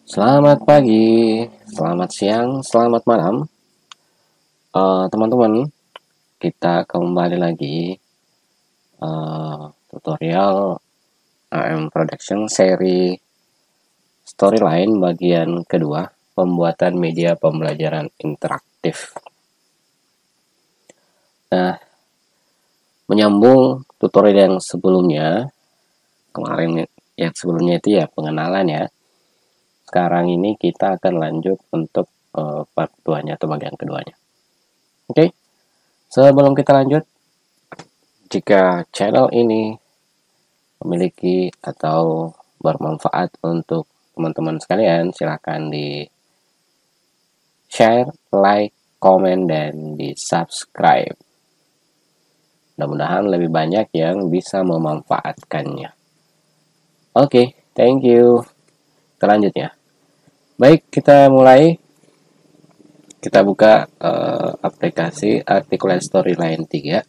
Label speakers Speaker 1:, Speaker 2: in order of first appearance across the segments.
Speaker 1: Selamat pagi, selamat siang, selamat malam, teman-teman. Kita kembali lagi tutorial AM Production seri Storyline bagian kedua, pembuatan media pembelajaran interaktif. Nah, menyambung tutorial yang sebelumnya, kemarin yang sebelumnya itu ya pengenalan ya. Sekarang ini kita akan lanjut untuk part 2-nya atau bagian keduanya. Oke, sebelum kita lanjut, jika channel ini memiliki atau bermanfaat untuk teman-teman sekalian, silahkan di share, like, komen, dan di subscribe. Mudah-mudahan lebih banyak yang bisa memanfaatkannya. Oke, thank you. Kita lanjut ya. Baik, kita mulai. Kita buka aplikasi Articulate Storyline 3.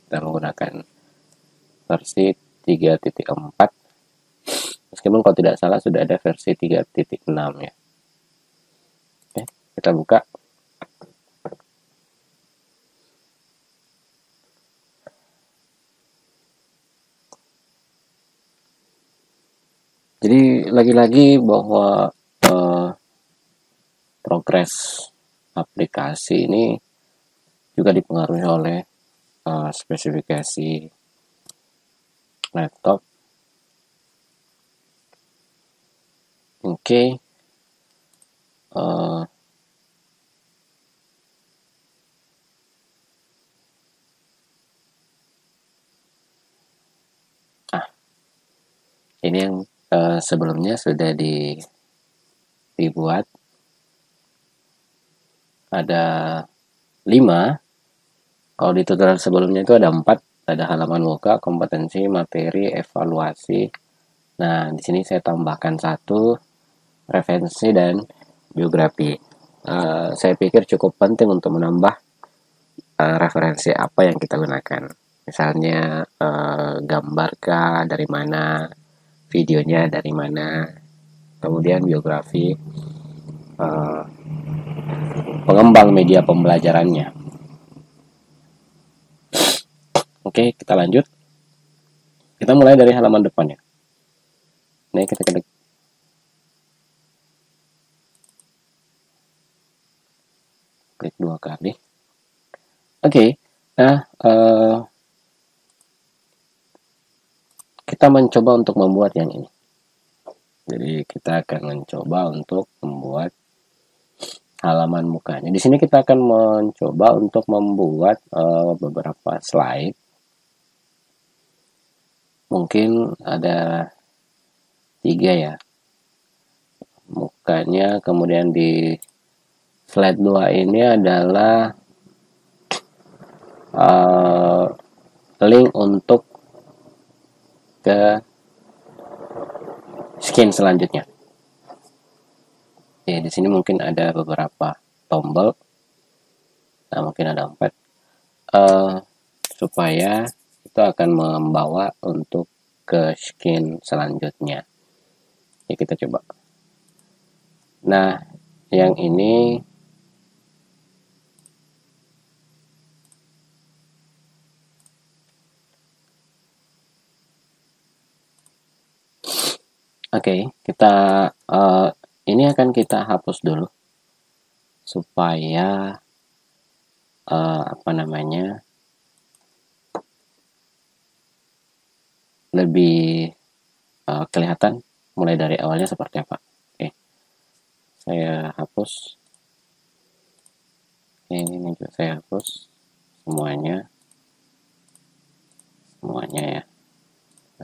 Speaker 1: Kita menggunakan versi 3.4. Meskipun kalau tidak salah sudah ada versi 3.6 ya. Oke, kita buka. Jadi lagi-lagi bahwa progres aplikasi ini juga dipengaruhi oleh spesifikasi laptop. Oke. Ini yang sebelumnya sudah dibuat. Ada 5. Kalau di tutorial sebelumnya itu ada 4. Ada halaman muka, kompetensi, materi, evaluasi. Nah, di sini saya tambahkan 1, referensi dan biografi. Saya pikir cukup penting untuk menambah referensi apa yang kita gunakan. Misalnya gambarkah, dari mana, videonya dari mana, kemudian biografi, pengembang media pembelajarannya. Oke, kita lanjut. Kita mulai dari halaman depannya. Ini kita klik 2 kali. Oke, nah kita mencoba untuk membuat yang ini. Jadi kita akan mencoba untuk membuat halaman mukanya. Di sini kita akan mencoba untuk membuat beberapa slide. Mungkin ada 3 ya. Mukanya, kemudian di slide 2 ini adalah link untuk ke skin selanjutnya. Ya, di sini mungkin ada beberapa tombol. Nah, mungkin ada 4. Supaya itu akan membawa untuk ke skin selanjutnya. Ya, kita coba. Nah, yang ini oke, kita ini akan kita hapus dulu supaya apa namanya, lebih kelihatan mulai dari awalnya seperti apa. Oke, saya hapus. Ini juga saya hapus semuanya ya.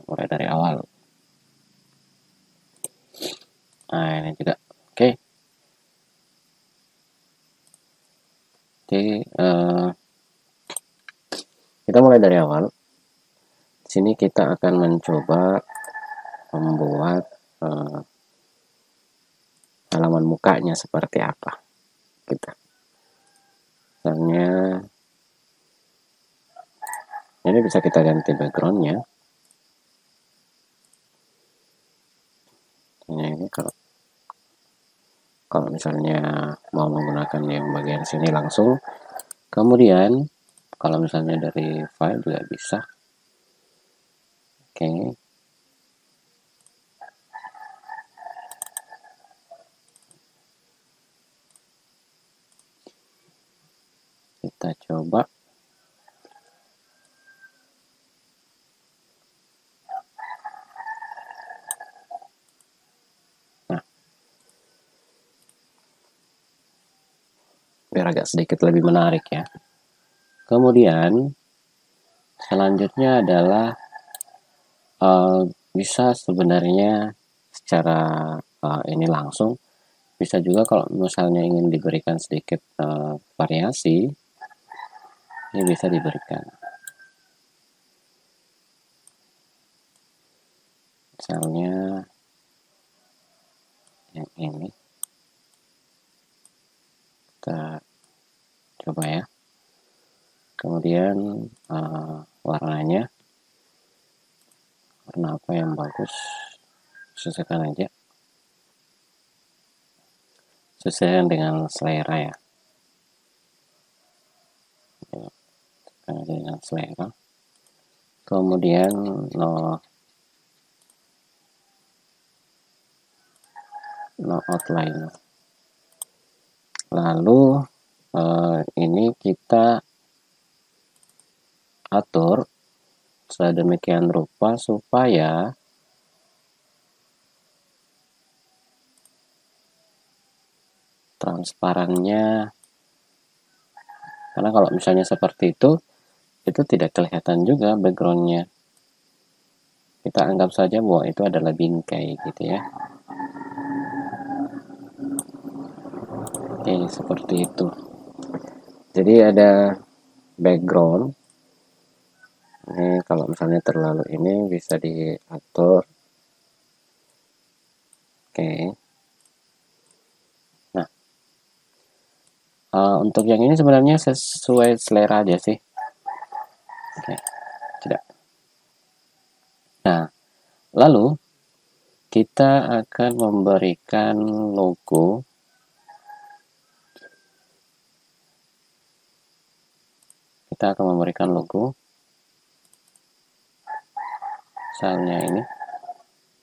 Speaker 1: Mulai dari awal. Nah, ini juga. Oke. Jadi kita mulai dari awal. Di sini kita akan mencoba membuat halaman mukanya seperti apa. Kita. Misalnya ini bisa kita ganti backgroundnya. Ini kalau misalnya mau menggunakan yang bagian sini langsung. Kemudian kalau misalnya dari file juga bisa. Oke. Kita coba. Nah, biar agak sedikit lebih menarik ya. Kemudian selanjutnya adalah bisa sebenarnya secara ini langsung, bisa juga kalau misalnya ingin diberikan sedikit variasi, ini bisa diberikan. Misalnya yang ini, kita coba ya. Kemudian warnanya, warna apa yang bagus, sesuaikan aja, sesuaikan dengan selera ya, dengan selera. Kemudian no outline. Lalu ini kita atur sedemikian rupa supaya transparannya, karena kalau misalnya seperti itu tidak kelihatan juga backgroundnya. Kita anggap saja bahwa itu adalah bingkai gitu ya. Oke, seperti itu. Jadi ada background. Ini kalau misalnya terlalu ini bisa diatur. Oke. Nah, untuk yang ini sebenarnya sesuai selera aja sih. Oke, tidak. Nah, lalu kita akan memberikan logo. Kita akan memberikan logo. Misalnya ini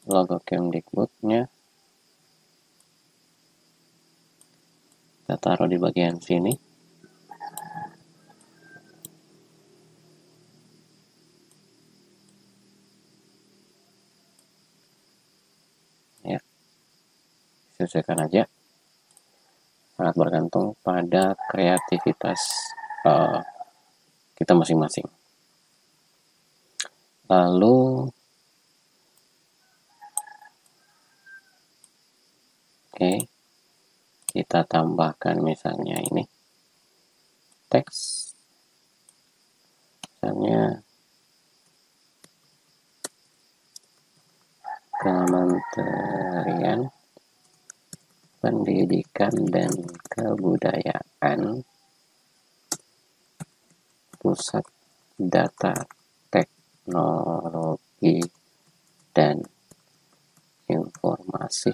Speaker 1: logo Kemdikbudnya. Kita taruh di bagian sini. Ya, sesuaikan aja. Sangat bergantung pada kreativitas kita masing-masing. Lalu oke, kita tambahkan misalnya ini teks, misalnya Kementerian Pendidikan dan Kebudayaan, Pusat Data Teknologi dan Informasi.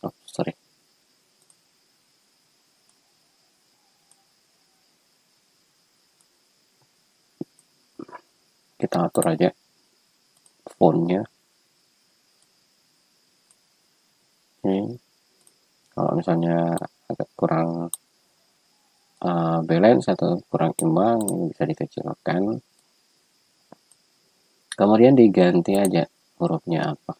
Speaker 1: Oh, sorry. Kita atur aja fontnya. Ini kalau misalnya agak kurang balance atau kurang imbang, ini bisa dikecilkan. Kemudian diganti aja hurufnya apa.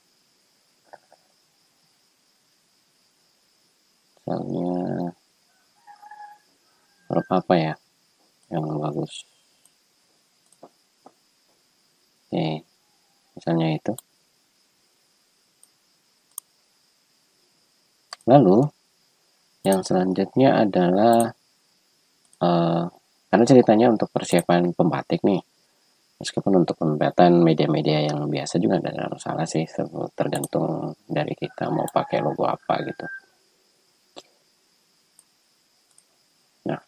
Speaker 1: Misalnya huruf apa ya yang bagus. Oke, misalnya itu. Lalu yang selanjutnya adalah karena ceritanya untuk persiapan pembatik nih. Meskipun untuk pembuatan media-media yang biasa juga tidak ada masalah sih, tergantung dari kita mau pakai logo apa gitu. Nah,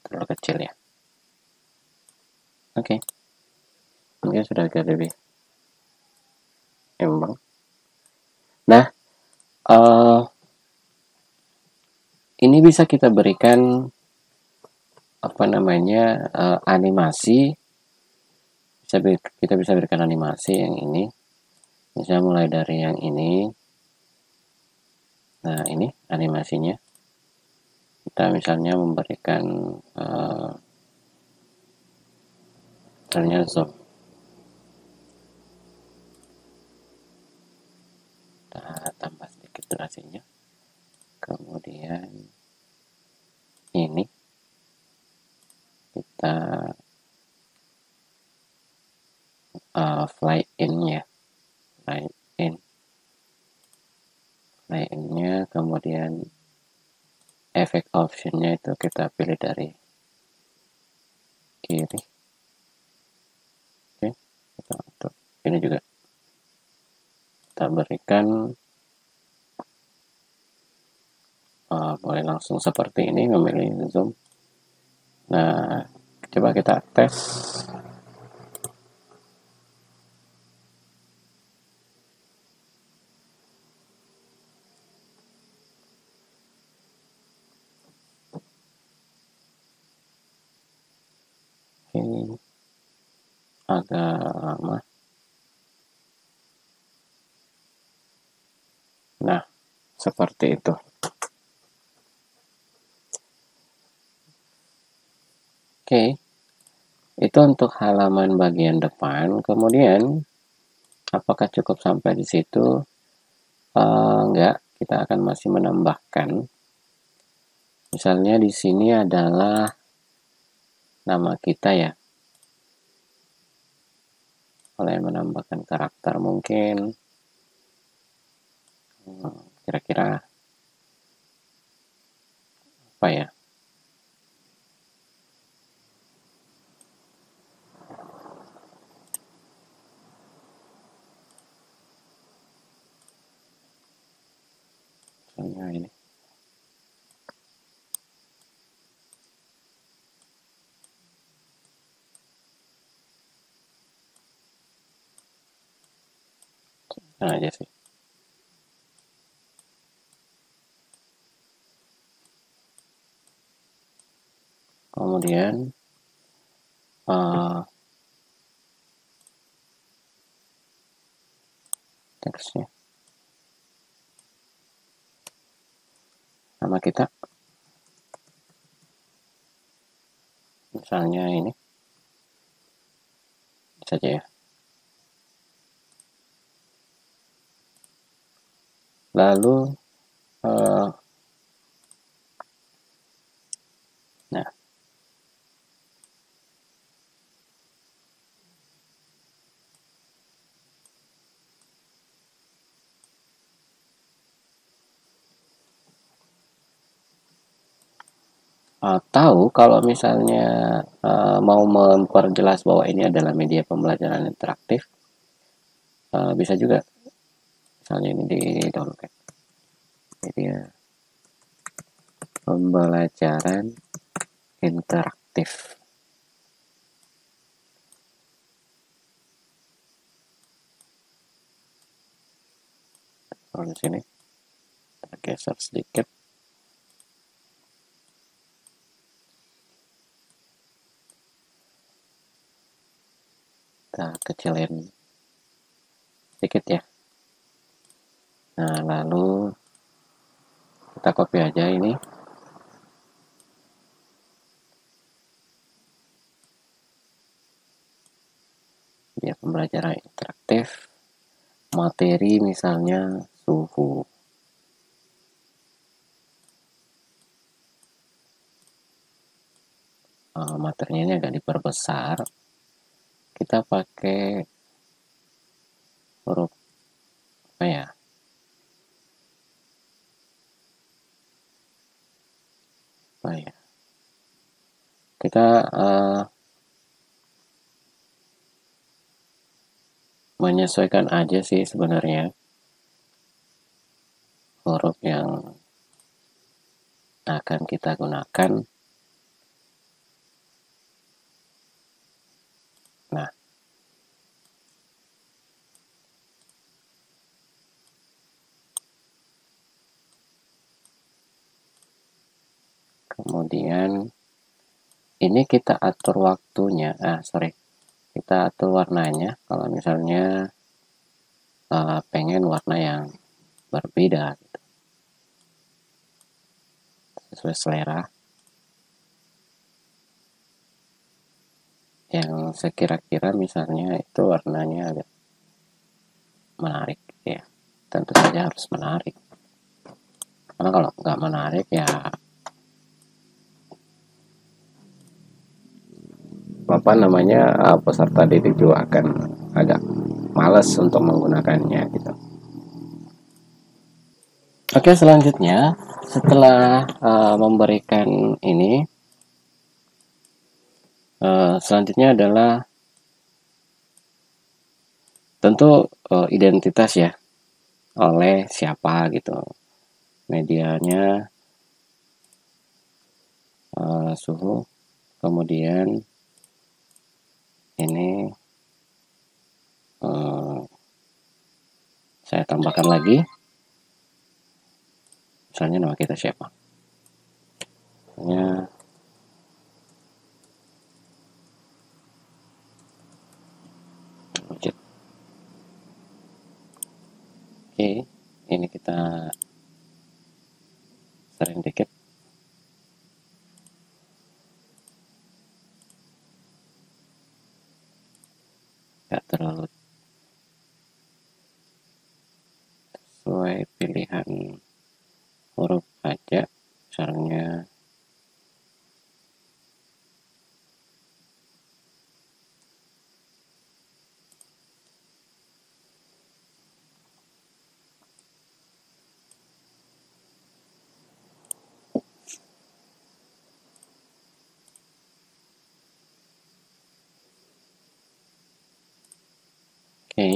Speaker 1: terlalu kecil ya. Oke. mungkin sudah agak lebih imbang. Nah, ini bisa kita berikan apa namanya animasi. Kita bisa berikan animasi yang ini. Misalnya mulai dari yang ini. Nah, ini animasinya. Kita misalnya memberikan misalnya zoom. Kita tambah sedikit durasinya. Kemudian ini kita fly in ya, fly in-nya, kemudian efek optionnya itu kita pilih dari kiri. Oke, untuk ini juga kita berikan boleh langsung seperti ini, memilih zoom. Nah, coba kita tes. Ini agak lama. Nah, seperti itu. Oke, itu untuk halaman bagian depan. Kemudian, apakah cukup sampai di situ? Enggak, kita akan masih menambahkan. Misalnya di sini adalah nama kita ya. Boleh menambahkan karakter mungkin. Kira-kira apa ya? Misalnya ini. Nah aja sih. Kemudian teksnya, nama kita, misalnya ini saja ya. Lalu nah, tahu kalau misalnya mau memperjelas bahwa ini adalah media pembelajaran interaktif, bisa juga misalnya ini di download kan. Media pembelajaran interaktif. Kalau di sini kita geser sedikit. Kita kecilin sedikit ya. Nah, lalu kita copy aja ini. Ya, pembelajaran interaktif. Materi misalnya suhu. Materinya ini agak diperbesar. Kita pakai huruf apa ya? Apa ya? Kita menyesuaikan aja sih sebenarnya huruf yang akan kita gunakan. Nah, Kemudian ini kita atur waktunya. Kita atur warnanya. Kalau misalnya pengen warna yang berbeda gitu, sesuai selera. Yang sekira-kira misalnya itu warnanya agak menarik ya. Tentu saja harus menarik. Karena kalau nggak menarik ya peserta didik juga akan agak males untuk menggunakannya gitu. Oke, selanjutnya setelah memberikan ini, selanjutnya adalah tentu identitas ya, oleh siapa gitu, medianya, suhu, kemudian ini saya tambahkan lagi, misalnya nama kita siapa, misalnya Oke, ini kita sering dikit. Gak terlalu sesuai pilihan huruf aja, misalnya oke.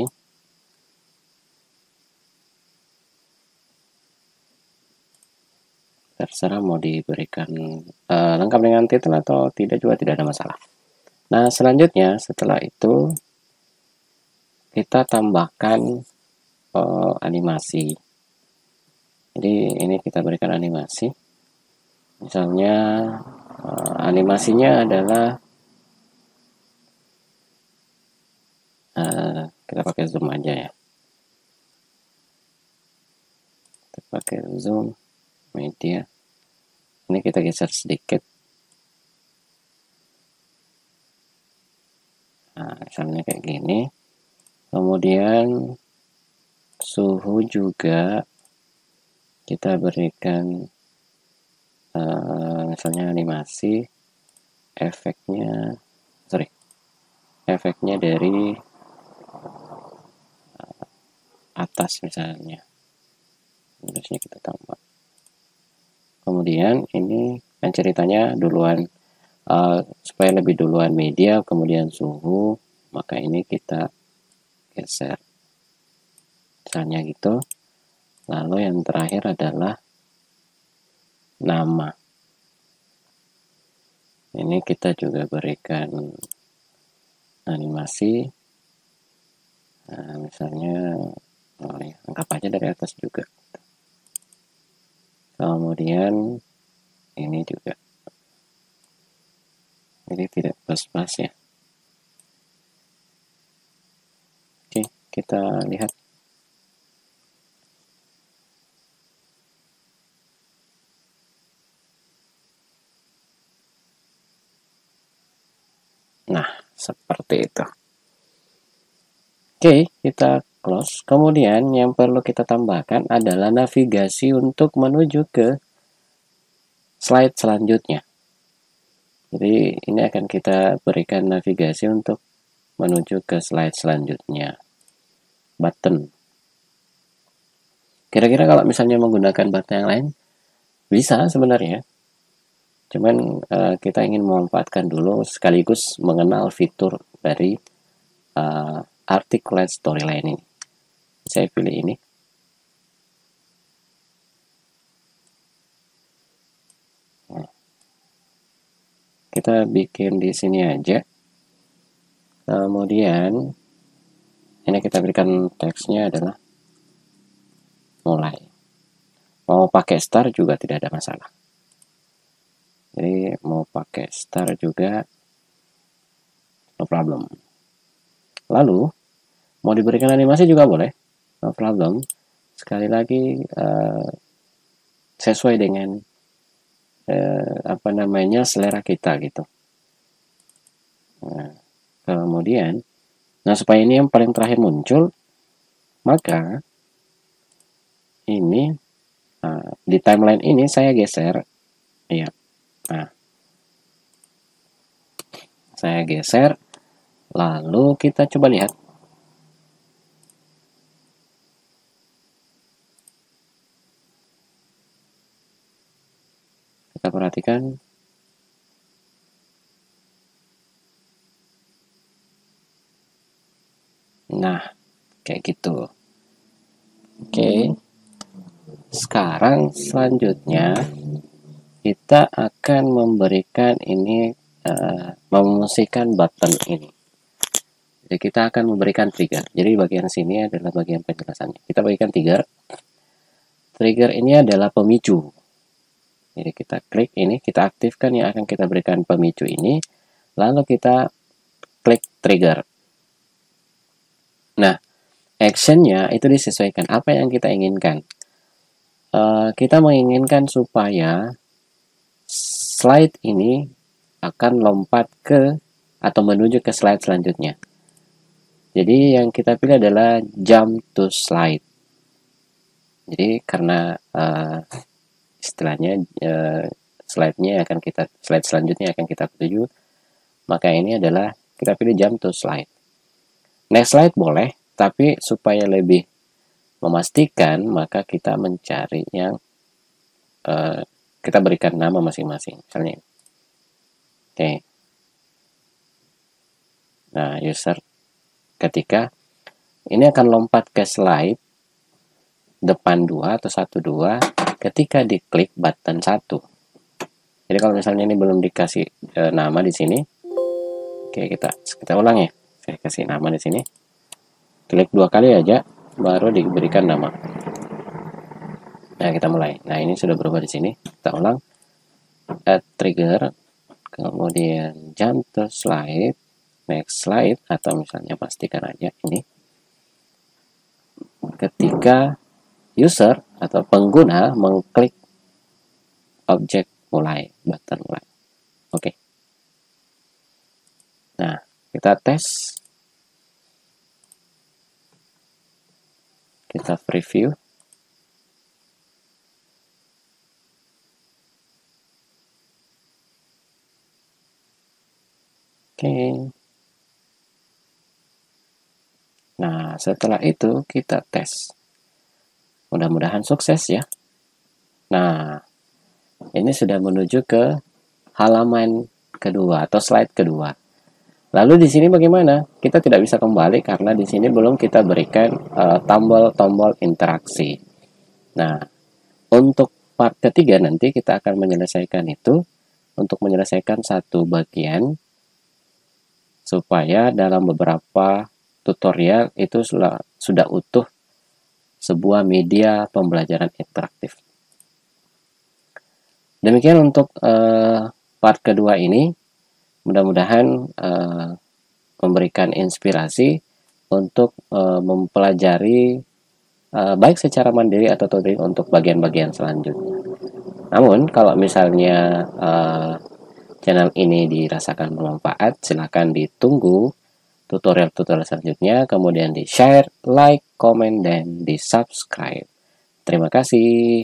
Speaker 1: Terserah mau diberikan lengkap dengan titel atau tidak juga tidak ada masalah. Nah, selanjutnya setelah itu kita tambahkan animasi. Jadi ini kita berikan animasi. Misalnya animasinya adalah kita pakai zoom aja ya. Kita pakai zoom media. Ini kita geser sedikit. Nah, misalnya kayak gini. Kemudian suhu juga kita berikan misalnya animasi, efeknya dari atas misalnya, terusnya kita tambah. Kemudian ini kan ceritanya duluan, supaya lebih duluan media, kemudian suhu, maka ini kita geser misalnya gitu. Lalu yang terakhir adalah nama. Ini kita juga berikan animasi, misalnya anggap aja dari atas juga. Kemudian ini juga, jadi tidak pas-pas ya. Oke, kita lihat. Nah, seperti itu. Oke, kita close. Kemudian yang perlu kita tambahkan adalah navigasi untuk menuju ke slide selanjutnya. Jadi ini akan kita berikan navigasi untuk menuju ke slide selanjutnya. Button. Kira-kira kalau misalnya menggunakan button yang lain, bisa sebenarnya. Cuman kita ingin memanfaatkan dulu sekaligus mengenal fitur dari articulate storyline ini. Saya pilih ini. Kita bikin di sini aja. Kemudian ini kita berikan teksnya adalah mulai. Mau pakai star juga tidak ada masalah. Jadi mau pakai star juga no problem. Lalu mau diberikan animasi juga boleh, no problem. Sekali lagi sesuai dengan selera kita gitu. Nah, kemudian, supaya ini yang paling terakhir muncul, maka ini di timeline ini saya geser, ya. Nah, saya geser, lalu kita coba lihat. Kita perhatikan. Nah, kayak gitu. Oke. Sekarang selanjutnya kita akan memberikan ini memfungsikan button ini. Jadi kita akan memberikan trigger. Jadi bagian sini adalah bagian penjelasannya. Kita berikan trigger. Trigger ini adalah pemicu. Jadi kita klik ini, kita aktifkan yang akan kita berikan pemicu ini. Lalu kita klik trigger. Nah, actionnya itu disesuaikan apa yang kita inginkan. Kita menginginkan supaya slide ini akan lompat ke atau menuju ke slide selanjutnya. Jadi yang kita pilih adalah jump to slide. Jadi karena istilahnya slide selanjutnya akan kita tuju, maka ini adalah kita pilih jump to slide. Next slide boleh, tapi supaya lebih memastikan maka kita mencari yang kita berikan nama masing-masing, misalnya. Oke. Nah, user ketika ini akan lompat ke slide depan 2 atau 1-2 ketika diklik button 1. Jadi kalau misalnya ini belum dikasih nama di sini, oke, kita ulang ya. Saya kasih nama di sini. Klik 2 kali aja baru diberikan nama. Nah, kita mulai. Nah, ini sudah berubah di sini. Kita ulang. Add trigger, kemudian jump to slide, next slide, atau misalnya pastikan aja ini ketika user atau pengguna mengklik objek mulai, button mulai. Oke. Nah, kita tes. Kita preview. Oke. Nah, setelah itu kita tes. Mudah-mudahan sukses ya. Nah, ini sudah menuju ke halaman kedua atau slide kedua. Lalu di sini bagaimana? Kita tidak bisa kembali karena di sini belum kita berikan tombol-tombol interaksi. Nah, untuk part ketiga nanti kita akan menyelesaikan itu untuk menyelesaikan satu bagian supaya dalam beberapa tutorial itu sudah utuh sebuah media pembelajaran interaktif. Demikian untuk part kedua ini. Mudah-mudahan memberikan inspirasi untuk mempelajari baik secara mandiri atau tutoring untuk bagian-bagian selanjutnya. Namun kalau misalnya channel ini dirasakan bermanfaat, silakan ditunggu tutorial-tutorial selanjutnya, kemudian di share, like, komen, dan di subscribe. Terima kasih.